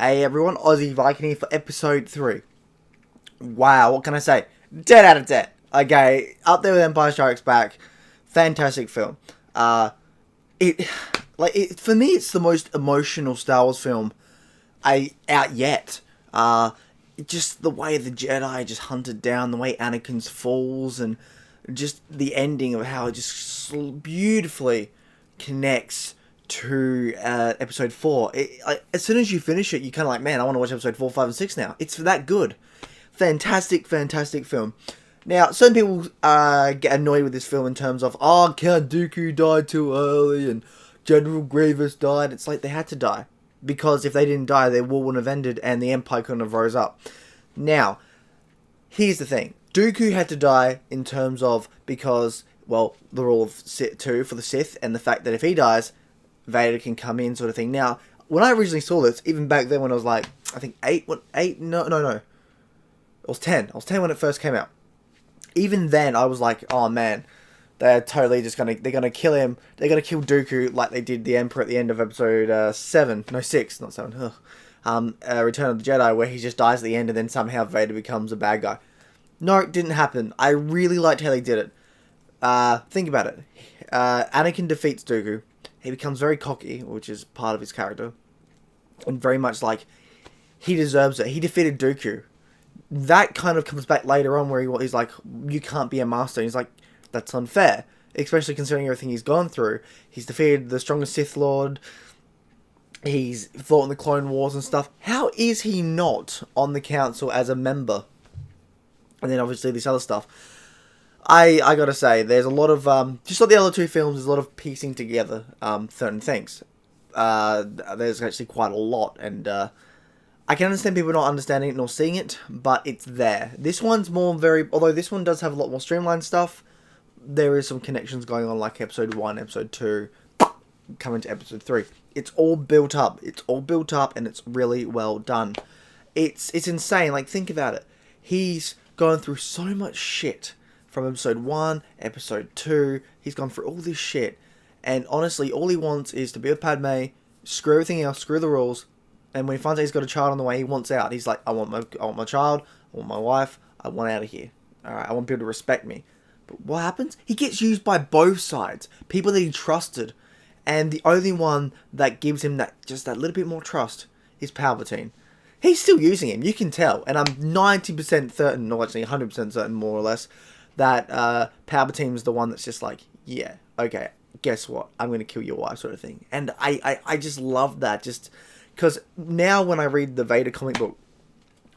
Hey everyone, Aussie Viking here for episode 3. Wow, what can I say? 10 out of 10. Okay, up there with Empire Strikes Back. Fantastic film. For me, it's the most emotional Star Wars film out yet. Just the way the Jedi just hunted down, the way Anakin's falls, and just the ending of how it just beautifully connects to episode 4. As soon as you finish it, you're kind of like, man, I want to watch episode 4, 5, and 6 now. It's that good. Fantastic film. Now, certain people get annoyed with this film in terms of, Count Dooku died too early and General Grievous died. It's like they had to die. Because if they didn't die, their war wouldn't have ended and the Empire couldn't have rose up. Now, here's the thing. Dooku had to die in terms of because, well, the rule of Sith 2 for the Sith, and the fact that if he dies, Vader can come in, sort of thing. Now, when I originally saw this, even back then when I was like, I think 8, no. It was 10. I was 10 when it first came out. Even then, I was like, oh man, they're totally just they're gonna kill him. They're gonna kill Dooku like they did the Emperor at the end of episode 6, not 7. Return of the Jedi, where he just dies at the end and then somehow Vader becomes a bad guy. No, it didn't happen. I really liked how they did it. Think about it. Anakin defeats Dooku. He becomes very cocky, which is part of his character. And very much like, he deserves it. He defeated Dooku. That kind of comes back later on where he's like, you can't be a master. And he's like, that's unfair. Especially considering everything he's gone through. He's defeated the strongest Sith Lord. He's fought in the Clone Wars and stuff. How is he not on the council as a member? And then obviously this other stuff. I gotta say, there's a lot of, just like the other two films, there's a lot of piecing together, certain things. There's actually quite a lot, and, I can understand people not understanding it nor seeing it, but it's there. This one's although this one does have a lot more streamlined stuff, there is some connections going on, like episode 1, episode 2, coming to episode 3. It's all built up, and it's really well done. It's insane, like, think about it. He's going through so much shit. From episode 1, episode 2, he's gone through all this shit. And honestly, all he wants is to be with Padme, screw everything else, screw the rules. And when he finds out he's got a child on the way, he wants out. He's like, I want my child, I want my wife, I want out of here. Alright, I want people to respect me. But what happens? He gets used by both sides. People that he trusted. And the only one that gives him that little bit more trust is Palpatine. He's still using him, you can tell. And I'm 90% certain, or actually 100% certain more or less, that Palpatine's the one that's just like, yeah, okay, guess what? I'm going to kill your wife, sort of thing. And I just love that, just because now when I read the Vader comic book,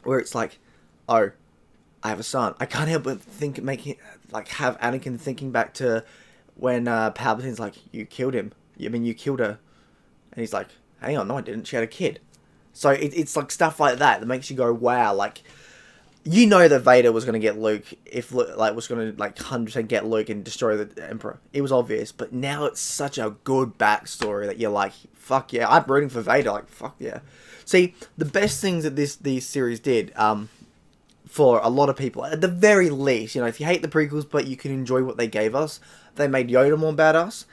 where it's like, oh, I have a son, I can't help but have Anakin thinking back to when Palpatine's like, you killed him. I mean, you killed her. And he's like, hang on, no I didn't, she had a kid. So it's like stuff like that makes you go, wow, like, you know that Vader was going to get Luke, was going to 100% get Luke and destroy the Emperor. It was obvious, but now it's such a good backstory that you're like, fuck yeah, I'm rooting for Vader, like, fuck yeah. See, the best things that this series did, for a lot of people, at the very least, if you hate the prequels, but you can enjoy what they gave us, they made Yoda more badass,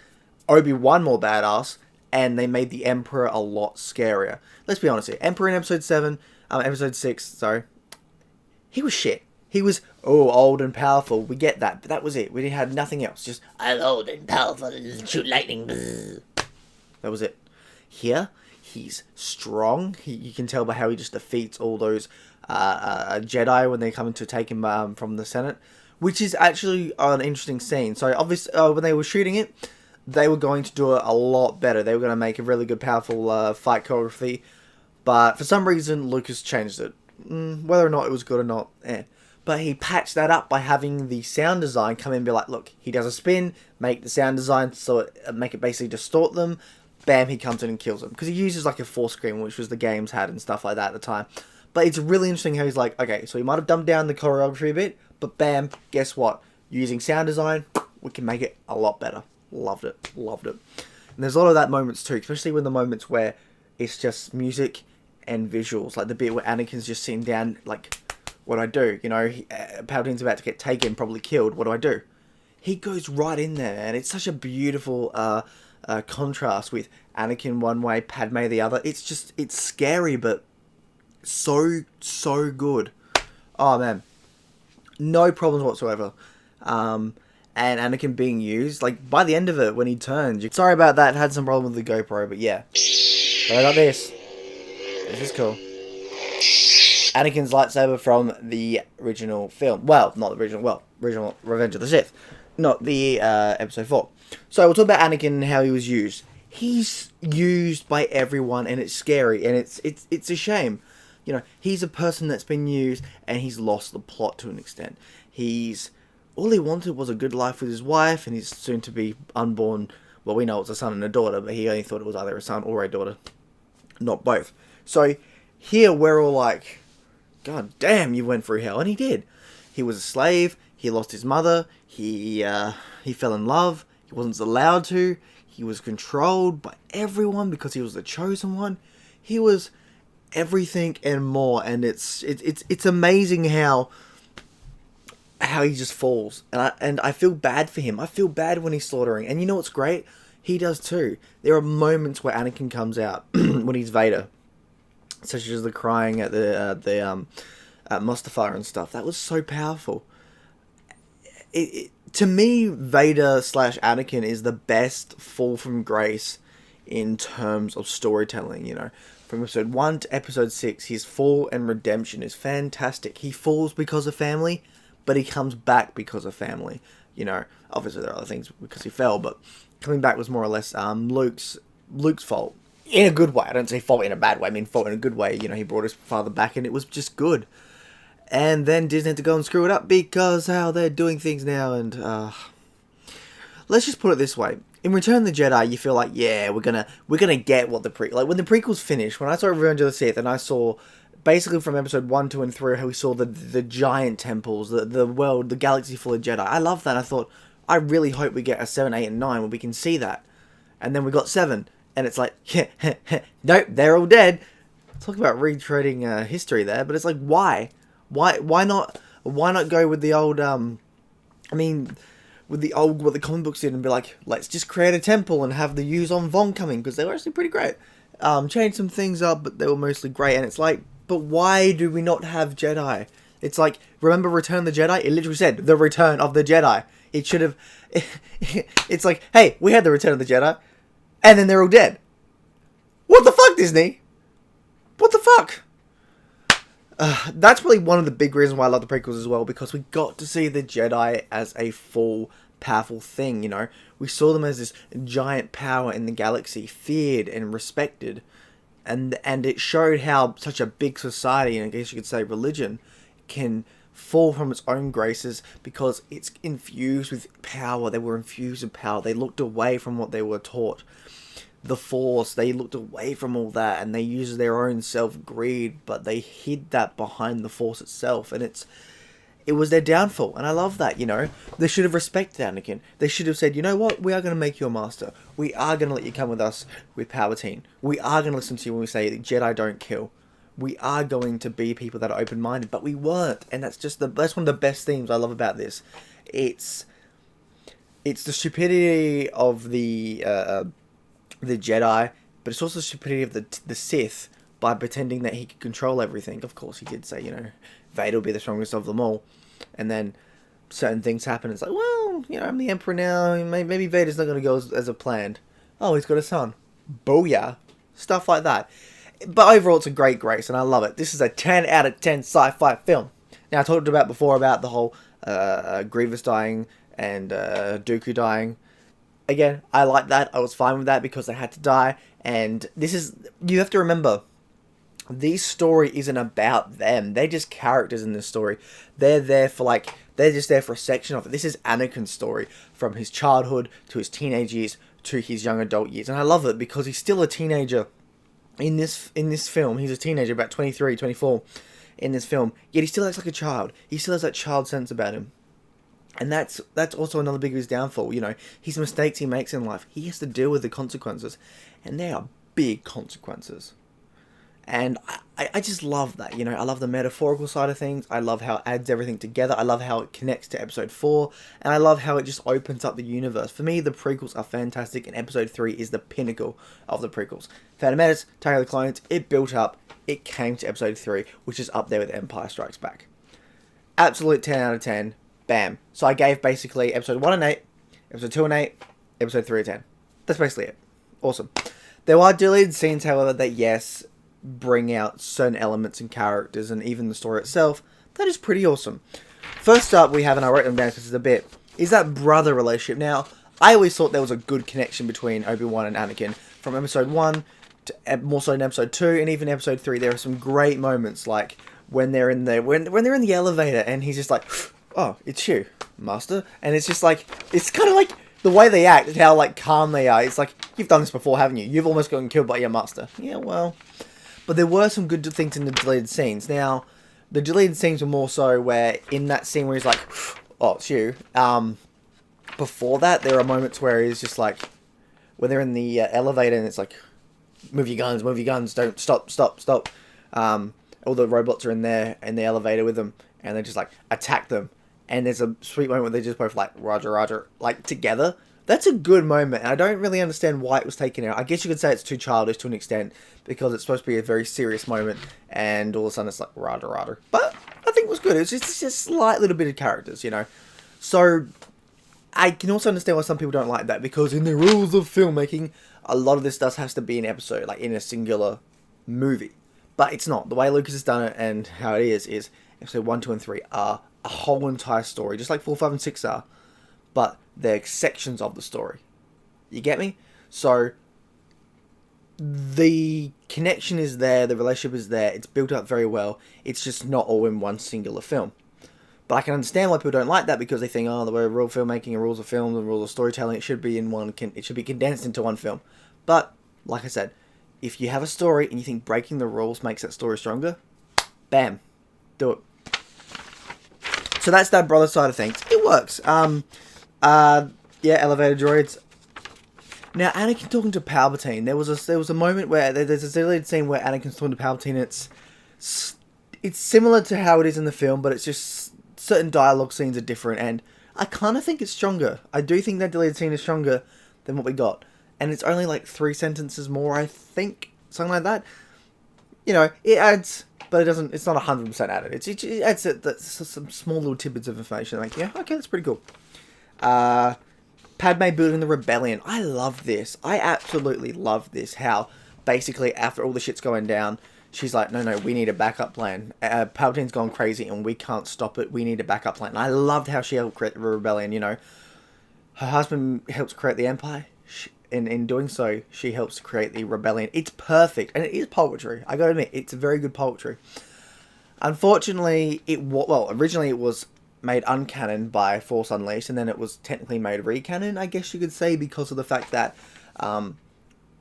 Obi-Wan more badass, and they made the Emperor a lot scarier. Let's be honest here, Emperor in episode 6, sorry, he was shit. He was, old and powerful. We get that. But that was it. We had nothing else. Just, I'm old and powerful and shoot lightning. That was it. Here, he's strong. You can tell by how he just defeats all those Jedi when they come to take him from the Senate. Which is actually an interesting scene. So, obviously, when they were shooting it, they were going to do it a lot better. They were going to make a really good, powerful fight choreography. But for some reason, Lucas changed it. Whether or not it was good or not, But he patched that up by having the sound design come in and be like, look, he does a spin, make the sound design make it basically distort them, bam, he comes in and kills them. Because he uses like a force screen, which was the games had and stuff like that at the time. But it's really interesting how he's like, okay, so he might have dumbed down the choreography a bit, but bam, guess what? Using sound design, we can make it a lot better. Loved it. And there's a lot of that moments too, especially when the moments where it's just music and visuals, like the bit where Anakin's just sitting down, like, what do I do? Palpatine's about to get taken, probably killed. What do I do? He goes right in there, and it's such a beautiful contrast with Anakin one way, Padme the other. It's scary, but So good. Oh man, no problems whatsoever. And Anakin being used, like, by the end of it, when he turned, sorry about that, had some problem with the GoPro, but yeah. But I got this. This is cool. Anakin's lightsaber from the original film. Well, not the original, original Revenge of the Sith. Not the episode 4. So we'll talk about Anakin and how he was used. He's used by everyone, and it's scary, and it's a shame. You know, he's a person that's been used, and he's lost the plot to an extent. All he wanted was a good life with his wife, and his soon-to-be unborn, well, we know it's a son and a daughter, but he only thought it was either a son or a daughter. Not both. So, here we're all like, God damn, you went through hell, and he did. He was a slave, he lost his mother, he fell in love, he wasn't allowed to, he was controlled by everyone because he was the chosen one. He was everything and more, and it's amazing how he just falls, and I feel bad for him. I feel bad when he's slaughtering, and you know what's great? He does too. There are moments where Anakin comes out when he's Vader, such as the crying at at Mustafar and stuff. That was so powerful. To me, Vader / Anakin is the best fall from grace in terms of storytelling. You know, from episode 1 to episode 6, his fall and redemption is fantastic. He falls because of family, but he comes back because of family. You know, obviously there are other things because he fell, but coming back was more or less Luke's fault. In a good way. I don't say fault in a bad way. I mean fault in a good way. You know, he brought his father back and it was just good. And then Disney had to go and screw it up because how they're doing things now, and let's just put it this way. In Return of the Jedi, you feel like, yeah, we're gonna get what like when the prequels finished, when I saw Revenge of the Sith and I saw basically from episode 1, 2, and 3 how we saw the giant temples, the world, the galaxy full of Jedi. I love that. I thought, I really hope we get a 7, 8, and 9 where we can see that. And then we got 7, and it's like, nope, they're all dead. Talk about retreading history there, but it's like, why? Why not go with the old, with the old, what the comic books did, and be like, let's just create a temple and have the Yuuzhan Vong coming, because they were actually pretty great. Changed some things up, but they were mostly great, and it's like, but why do we not have Jedi? It's like, remember Return of the Jedi? It literally said, the Return of the Jedi. It should have, it's like, hey, we had the Return of the Jedi, and then they're all dead. What the fuck, Disney? What the fuck? That's probably one of the big reasons why I love the prequels as well, because we got to see the Jedi as a full, powerful thing, you know? We saw them as this giant power in the galaxy, feared and respected, and it showed how such a big society, and I guess you could say religion, can fall from its own graces because it's infused with power. They were infused with power. They looked away from what they were taught. The Force, they looked away from all that, and they used their own self-greed, but they hid that behind the Force itself, and it was their downfall, and I love that, you know. They should have respected Anakin. They should have said, you know what, we are going to make you a master. We are going to let you come with us with Palpatine. We are going to listen to you when we say Jedi don't kill. We are going to be people that are open-minded, but we weren't, and that's one of the best themes I love about this. It's the stupidity of the Jedi, but it's also the stupidity of the Sith by pretending that he could control everything. Of course, he did say, you know, Vader will be the strongest of them all, and then certain things happen. It's like, well, you know, I'm the Emperor now. Maybe Vader's not going to go as a planned. Oh, he's got a son. Booyah. Stuff like that. But overall, it's a great grace, and I love it. This is a 10 out of 10 sci-fi film. Now, I talked about before about the whole Grievous dying and Dooku dying. Again, I like that. I was fine with that because they had to die. And you have to remember, this story isn't about them. They're just characters in this story. They're just there for a section of it. This is Anakin's story from his childhood to his teenage years to his young adult years. And I love it because he's still a teenager in this film. He's a teenager, about 23, 24 in this film. Yet he still acts like a child. He still has that child sense about him. And that's also another big of his downfall, you know. His mistakes he makes in life, he has to deal with the consequences. And they are big consequences. And I just love that, you know. I love the metaphorical side of things. I love how it adds everything together. I love how it connects to episode 4. And I love how it just opens up the universe. For me, the prequels are fantastic, and episode 3 is the pinnacle of the prequels. Phantom Menace, Attack of the Clones, it built up. It came to episode 3, which is up there with Empire Strikes Back. Absolute 10 out of 10. Bam. So I gave basically episode 1 and 8, episode 2 and 8, episode 3 and 10. That's basically it. Awesome. There are deleted scenes, however, that, yes, bring out certain elements and characters and even the story itself. That is pretty awesome. First up, we have, and I wrote them down because it's a bit, is that brother relationship. Now, I always thought there was a good connection between Obi-Wan and Anakin. From episode 1 to more so in episode 2 and even episode 3, there are some great moments, like when they're in the when they're in the elevator and he's just like, oh, it's you, Master. And it's just like, it's kind of like the way they act and how like calm they are. It's like, you've done this before, haven't you? You've almost gotten killed by your master. Yeah, well. But there were some good things in the deleted scenes. Now, the deleted scenes were more so where in that scene where he's like, oh, it's you. Before that, there are moments where he's just like, when they're in the elevator and it's like, move your guns, don't, stop. All the robots are in there, in the elevator with them, and they just like, attack them. And there's a sweet moment where they just both like, Roger, like together. That's a good moment, and I don't really understand why it was taken out. I guess you could say it's too childish to an extent, because it's supposed to be a very serious moment, and all of a sudden it's like, Roger. But I think it was good. It was just a slight little bit of characters, you know. So, I can also understand why some people don't like that, because in the rules of filmmaking, a lot of this stuff has to be an episode, like in a singular movie. But it's not. The way Lucas has done it, and how it is episode 1, 2, and 3 are a whole entire story, just like 4, 5, and 6 are. But they're sections of the story. You get me? So, the connection is there, the relationship is there, it's built up very well, it's just not all in one singular film. But I can understand why people don't like that, because they think, oh, the way rule filmmaking and rules of film and rules of storytelling, it should be in one, it should be condensed into one film. But, like I said, if you have a story and you think breaking the rules makes that story stronger, bam, do it. So that's that brother side of things. It works. Yeah, elevator droids. Now, Anakin talking to Palpatine. There was a moment where there's a deleted scene where Anakin's talking to Palpatine. It's similar to how it is in the film, but it's just certain dialogue scenes are different, and I kind of think it's stronger. I do think that deleted scene is stronger than what we got, and it's only like 3 sentences more, I think, something like that. You know, it adds, but it doesn't. It's not 100% added. It adds some small little tidbits of information. Like, yeah, okay, that's pretty cool. Padme building the rebellion. I love this. I absolutely love this. How basically after all the shit's going down, she's like, no, we need a backup plan. Palpatine's gone crazy and we can't stop it. We need a backup plan. And I loved how she helped create the rebellion. You know, her husband helps create the Empire. In doing so, she helps create the rebellion. It's perfect, and it is poetry. I gotta admit, it's very good poetry. Unfortunately, originally it was made uncanon by Force Unleashed, and then it was technically made recanon, I guess you could say, because of the fact that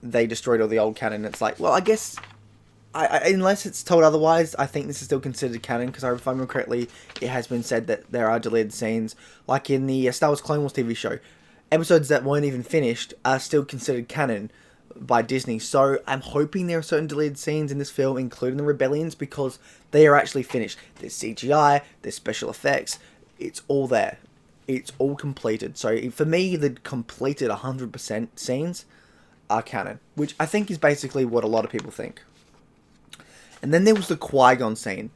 they destroyed all the old canon. It's like, well, I guess, unless it's told otherwise, I think this is still considered canon, because if I remember correctly, it has been said that there are deleted scenes, like in the Star Wars Clone Wars TV show. Episodes that weren't even finished are still considered canon by Disney, so I'm hoping there are certain deleted scenes in this film, including the rebellions, because they are actually finished. There's CGI, there's special effects, it's all there. It's all completed. So for me, the completed 100% scenes are canon, which I think is basically what a lot of people think. And then there was the Qui-Gon scene.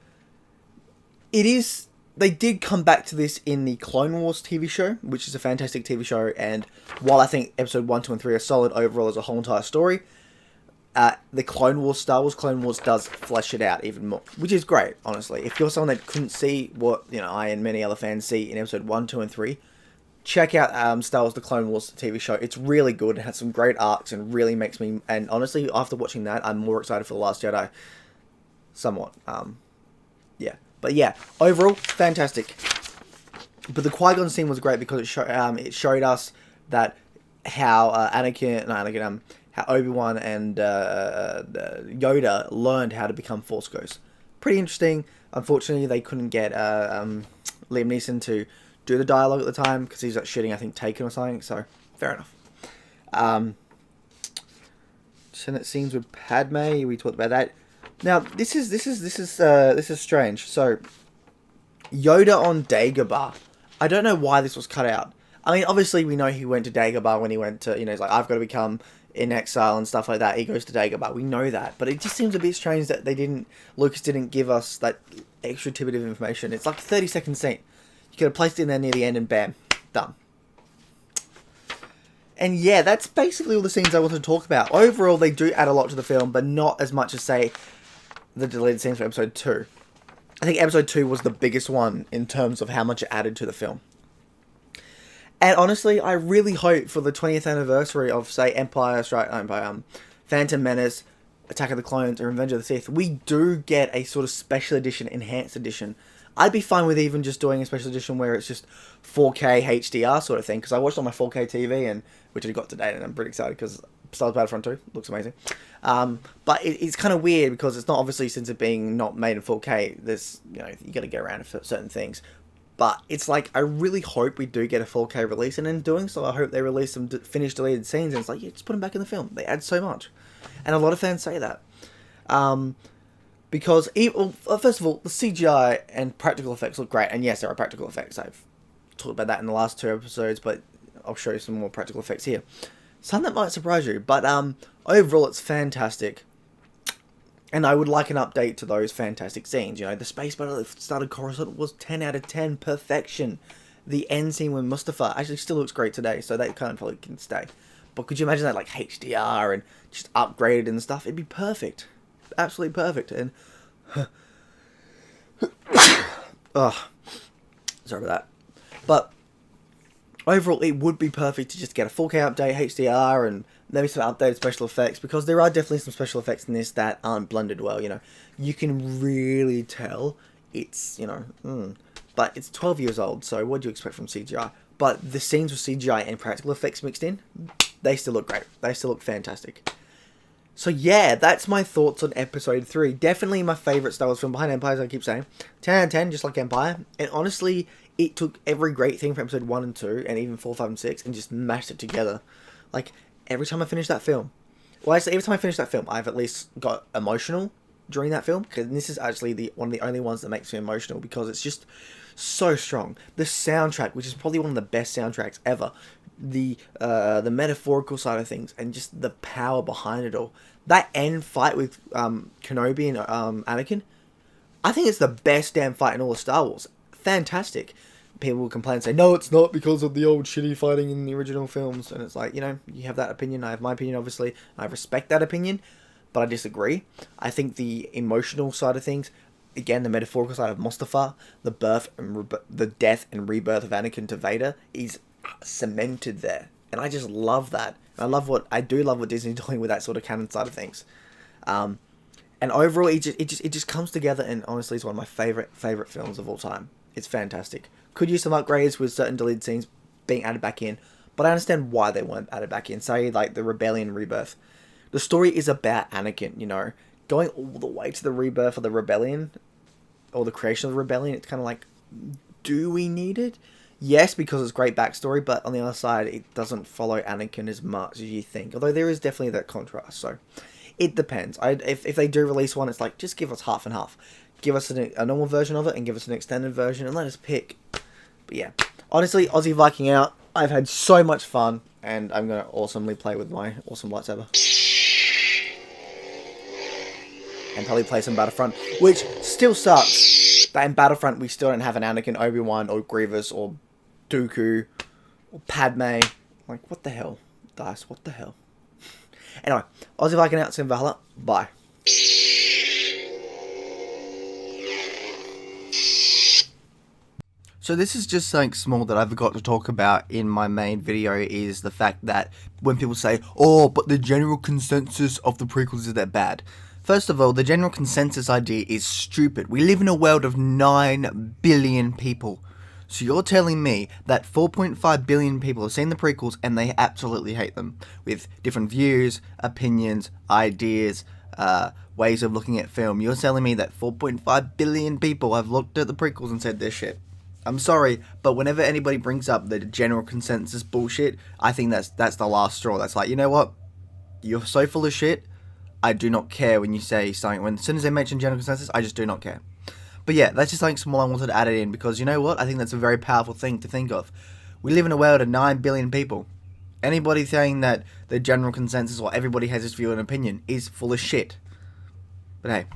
They did come back to this in the Clone Wars TV show, which is a fantastic TV show, and while I think episode 1, 2, and 3 are solid overall as a whole entire story, the Star Wars Clone Wars does flesh it out even more, which is great, honestly. If you're someone that couldn't see what, you know, I and many other fans see in episode 1, 2, and 3, check out Star Wars The Clone Wars TV show. It's really good, it has some great arcs, and really makes me, and honestly, after watching that, I'm more excited for The Last Jedi, somewhat, yeah. But yeah, overall, fantastic. But the Qui-Gon scene was great because it showed us that how how Obi-Wan and Yoda learned how to become Force Ghosts. Pretty interesting. Unfortunately, they couldn't get Liam Neeson to do the dialogue at the time because he's like shooting, I think, Taken or something. So fair enough. Senate scenes with Padme. We talked about that. Now this is strange. So Yoda on Dagobah. I don't know why this was cut out. I mean, obviously we know he went to Dagobah when he went to, he's like, I've got to become in exile and stuff like that. He goes to Dagobah. We know that, but it just seems a bit strange that Lucas didn't give us that extra tidbit of information. It's like a 30-second scene. You could have placed it in there near the end and bam, done. And yeah, that's basically all the scenes I wanted to talk about. Overall, they do add a lot to the film, but not as much as, say, the deleted scenes for episode 2. I think episode 2 was the biggest one in terms of how much it added to the film. And honestly, I really hope for the 20th anniversary of, say, Phantom Menace, Attack of the Clones, and Revenge of the Sith, we do get a sort of special edition, enhanced edition. I'd be fine with even just doing a special edition where it's just 4K HDR sort of thing, because I watched on my 4K TV, and which I got today, and I'm pretty excited because Star Wars Battlefront 2 looks amazing. But it's kind of weird because it's not, obviously, since it being not made in 4K, there's, you got to get around to certain things. But it's like, I really hope we do get a 4K release, and in doing so, I hope they release some finished deleted scenes, and it's like, yeah, just put them back in the film. They add so much. And a lot of fans say that. Because, first of all, the CGI and practical effects look great. And yes, there are practical effects. I've talked about that in the last 2 episodes, but I'll show you some more practical effects here. Some that might surprise you, but overall, it's fantastic. And I would like an update to those fantastic scenes. The space battle that started Coruscant was 10 out of 10 perfection. The end scene with Mustafar actually still looks great today, so that kind of probably can stay. But could you imagine that, like, HDR and just upgraded and stuff? It'd be perfect. Absolutely perfect. And oh, sorry about that. But overall, it would be perfect to just get a 4K update, HDR, and maybe some updated special effects, because there are definitely some special effects in this that aren't blended well. You can really tell it's, but it's 12 years old, so what do you expect from CGI? But the scenes with CGI and practical effects mixed in, they still look great. They still look fantastic. So yeah, that's my thoughts on episode 3. Definitely my favourite Star Wars film behind Empire, as I keep saying. 10 out of 10, just like Empire. And honestly, it took every great thing from episode 1 and 2, and even 4, 5, and 6, and just mashed it together. Like, every time I finish that film, every time I finish that film, I've at least got emotional during that film. Because this is actually one of the only ones that makes me emotional, because it's just so strong. The soundtrack, which is probably one of the best soundtracks ever. The metaphorical side of things, and just the power behind it all. That end fight with Kenobi and Anakin, I think it's the best damn fight in all of Star Wars. Fantastic. People will complain and say, no, it's not, because of the old shitty fighting in the original films. And it's like, you have that opinion. I have my opinion, obviously. I respect that opinion, but I disagree. I think the emotional side of things, again, the metaphorical side of Mustafar, the birth and the death and rebirth of Anakin to Vader is cemented there, and I just love that. And I do love what Disney's doing with that sort of canon side of things. And overall, it just comes together, and honestly, it's one of my favorite films of all time. It's fantastic. Could use some upgrades with certain deleted scenes being added back in, but I understand why they weren't added back in. Say, like, the Rebellion Rebirth. The story is about Anakin, going all the way to the rebirth of the Rebellion, or the creation of the Rebellion. It's kind of like, do we need it? Yes, because it's great backstory, but on the other side, it doesn't follow Anakin as much as you think. Although there is definitely that contrast, so it depends. If they do release one, it's like, just give us half and half. Give us a normal version of it, and give us an extended version, and let us pick. But yeah, honestly, Aussie Viking out. I've had so much fun, and I'm going to awesomely play with my awesome lightsaber. And probably play some Battlefront, which still sucks that in Battlefront we still don't have an Anakin, Obi-Wan, or Grievous, or Dooku, or Padme. Like, what the hell, DICE, what the hell? Anyway, Aussie Viking out, Sim Valhalla, bye. So this is just something small that I forgot to talk about in my main video, is the fact that when people say, oh, but the general consensus of the prequels is that bad. First of all, the general consensus idea is stupid. We live in a world of 9 billion people. So you're telling me that 4.5 billion people have seen the prequels and they absolutely hate them, with different views, opinions, ideas, ways of looking at film. You're telling me that 4.5 billion people have looked at the prequels and said this shit. I'm sorry, but whenever anybody brings up the general consensus bullshit, I think that's the last straw. That's like, you know what? You're so full of shit. I do not care when you say something. As soon as they mention general consensus, I just do not care. But yeah, that's just something small I wanted to add it in, because you know what? I think that's a very powerful thing to think of. We live in a world of 9 billion people. Anybody saying that the general consensus or everybody has this view and opinion is full of shit. But hey,